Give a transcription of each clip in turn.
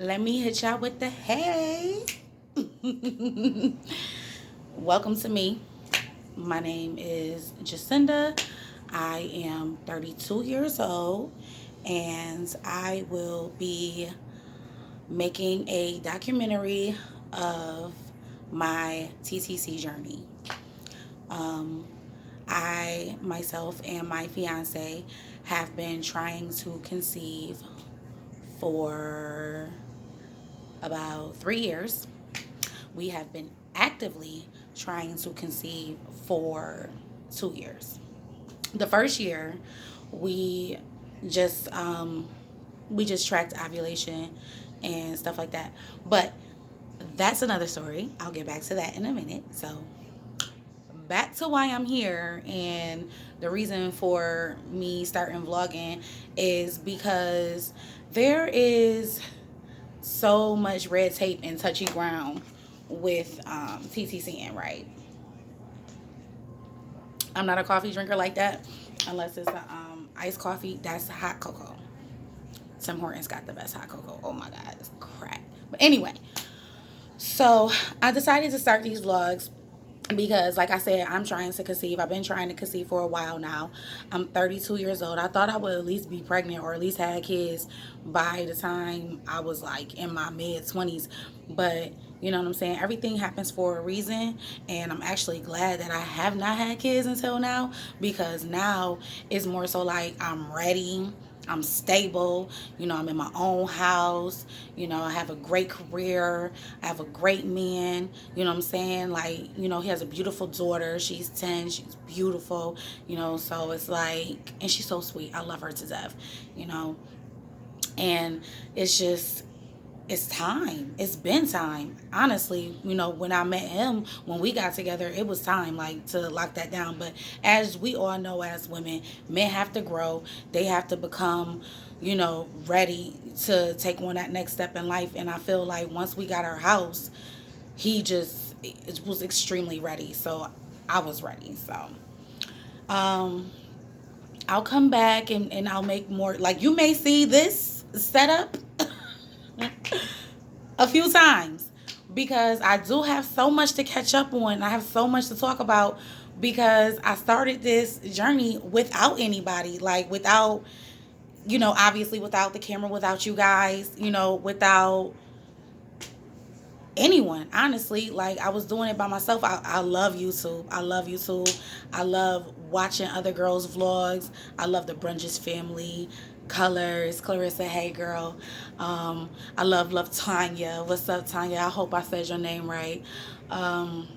Let me hit y'all with the hey. Welcome to me. My name is Jacinda. I am 32 years old and I will be making a documentary of my TTC journey. Um, I, myself, and my fiance have been trying to conceive for about 3 years. We have been actively trying to conceive for 2 years. The first year, we just we just tracked ovulation and stuff like that. But that's another story. I'll get back to that in a minute. So back to why I'm here and the reason for me starting vlogging is because there is so much red tape and touchy ground with TTCN, right? I'm not a coffee drinker like that unless it's iced coffee. That's hot cocoa. Tim Hortons got the best hot cocoa. Oh my God, it's crack. But anyway, so I decided to start these vlogs because like I said, I'm trying to conceive. I've been trying to conceive for a while now. I'm 32 years old. I thought I would at least be pregnant or at least have kids by the time I was like in my mid 20s. But you know what I'm saying? Everything happens for a reason, and I'm actually glad that I have not had kids until now, because now it's more so like I'm ready. I'm stable. I'm in my own house. I have a great career. I have a great man. You know what I'm saying? Like, he has a beautiful daughter. She's 10. She's beautiful. So it's like, and she's so sweet. I love her to death, you know. And it's just, it's time. It's been time. Honestly, when I met him, when we got together, it was time, like, to lock that down. But as we all know, as women, men have to grow. They have to become, ready to take on that next step in life. And I feel like once we got our house, he just it was extremely ready. So I was ready. So, um, I'll come back and I'll make more. Like, you may see this setup a few times because I do have so much to catch up on. I have so much to talk about because I started this journey without anybody, like without, obviously without the camera, without you guys, without anyone. Honestly, like, I was doing it by myself. I love YouTube. I love YouTube. I love watching other girls' vlogs. I love the Brunges family, Colors, Clarissa, hey girl. I love Tanya. What's up, Tanya? I hope I said your name right. Um,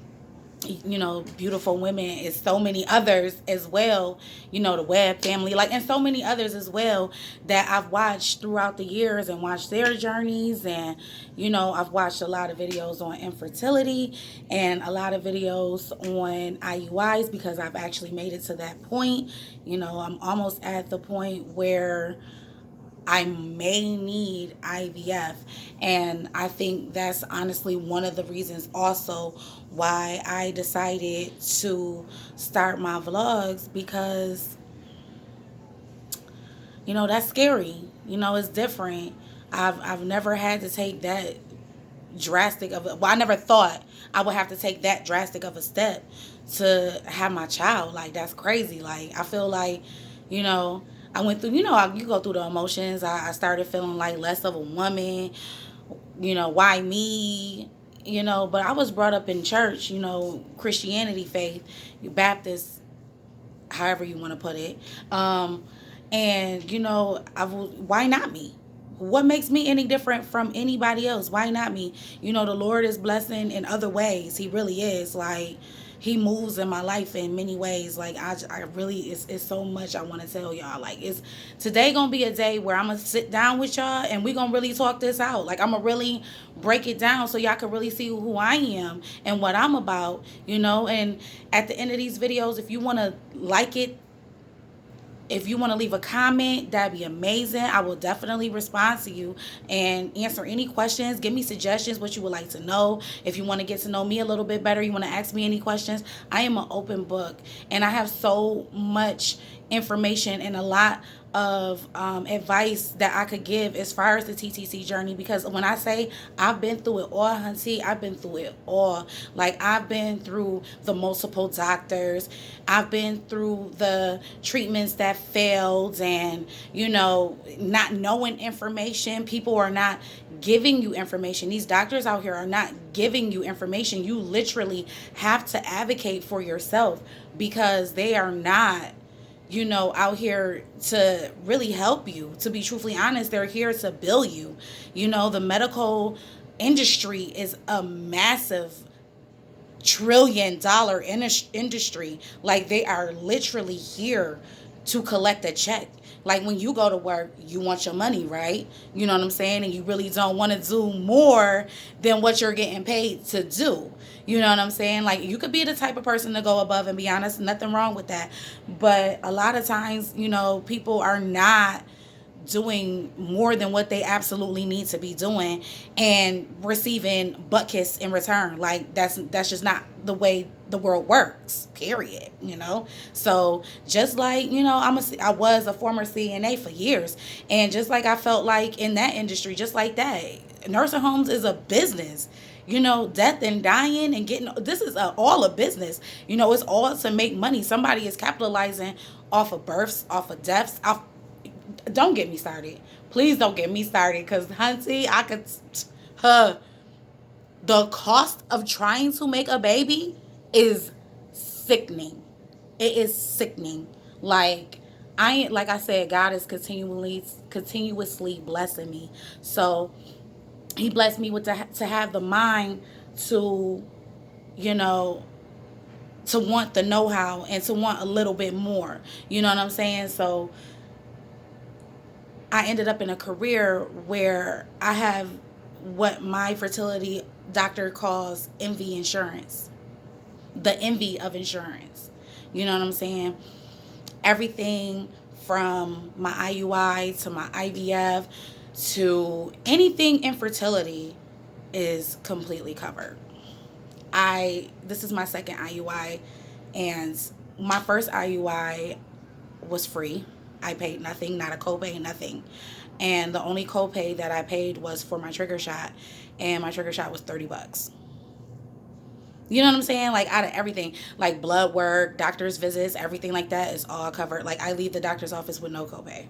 Beautiful women, is so many others as well, the Web family, like, and so many others as well that I've watched throughout the years and watched their journeys. And, I've watched a lot of videos on infertility and a lot of videos on IUIs because I've actually made it to that point. I'm almost at the point where I may need IVF. And I think that's honestly one of the reasons also why I decided to start my vlogs, because, that's scary. It's different. I've never had to take that drastic of a, well, I never thought I would have to take that drastic of a step to have my child. Like, that's crazy. Like, I feel like, you know, I went through, you go through the emotions. I started feeling like less of a woman, why me, but I was brought up in church, Christianity faith, Baptist, however you want to put it. And, why not me? What makes me any different from anybody else? Why not me? The Lord is blessing in other ways. He really is. Like, he moves in my life in many ways. Like, I really, it's so much I want to tell y'all. Like, it's today gonna be a day where I'm gonna sit down with y'all and we gonna really talk this out. Like, I'm gonna really break it down so y'all can really see who I am and what I'm about. And at the end of these videos, if you want to like it, if you want to leave a comment, that'd be amazing. I will definitely respond to you and answer any questions. Give me suggestions, what you would like to know. If you want to get to know me a little bit better, you want to ask me any questions, I am an open book. And I have so much information and a lot of advice that I could give as far as the TTC journey, because when I say I've been through it all, hunty, I've been through it all. Like, I've been through the multiple doctors, I've been through the treatments that failed, and not knowing information. People are not giving you information. These doctors out here are not giving you information. You literally have to advocate for yourself, because they are not out here to really help you. To be truthfully honest, they're here to bill you. The medical industry is a massive trillion-dollar industry. Like, they are literally here to collect a check. Like, when you go to work, you want your money, right? You know what I'm saying? And you really don't want to do more than what you're getting paid to do. You know what I'm saying? Like, you could be the type of person to go above and beyond. There's nothing wrong with that. But a lot of times, people are not doing more than what they absolutely need to be doing and receiving butt kiss in return. Like, that's just not the way the world works, period. So just like, I was a former CNA for years, and just like I felt like in that industry, just like that, nursing homes is a business. Death and dying and getting, this is all a business. It's all to make money. Somebody is capitalizing off of births, off of deaths, don't get me started. Please don't get me started, because, hunty, I could, the cost of trying to make a baby is sickening. It is sickening. Like, like I said, God is continuously blessing me. So he blessed me with to have the mind to, to want the know-how and to want a little bit more. You know what I'm saying? So I ended up in a career where I have what my fertility doctor calls envy insurance. The envy of insurance. You know what I'm saying? Everything from my IUI to my IVF to anything infertility is completely covered. This is my second IUI, and my first IUI was free. I paid nothing, not a copay, nothing. And the only copay that I paid was for my trigger shot, and my trigger shot was $30. You know what I'm saying? Like, out of everything, like blood work, doctor's visits, everything like that is all covered. Like, I leave the doctor's office with no copay.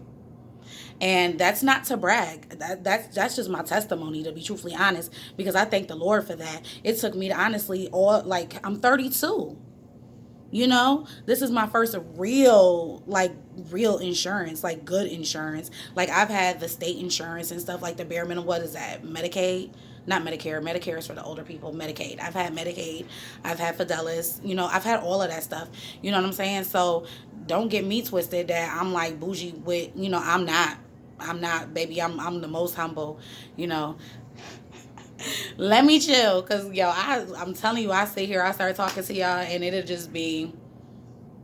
And that's not to brag. That's just my testimony, to be truthfully honest, because I thank the Lord for that. It took me to honestly, I'm 32. This is my first real insurance, like good insurance. Like, I've had the state insurance and stuff, like the bare minimum. What is that? Medicaid? Not Medicare. Medicare is for the older people. Medicaid. I've had Medicaid. I've had Fidelis. I've had all of that stuff. You know what I'm saying? So don't get me twisted that I'm like bougie with, I'm not, baby. I'm the most humble, Let me chill, because, I'm telling you, I sit here, I start talking to y'all, and it'll just be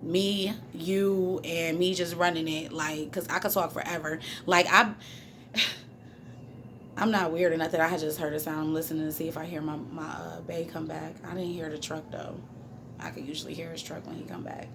me, you, and me just running it, like, because I could talk forever. Like, I'm not weird or nothing. I had just heard a sound. I'm listening to see if I hear my bae come back. I didn't hear the truck, though. I could usually hear his truck when he come back.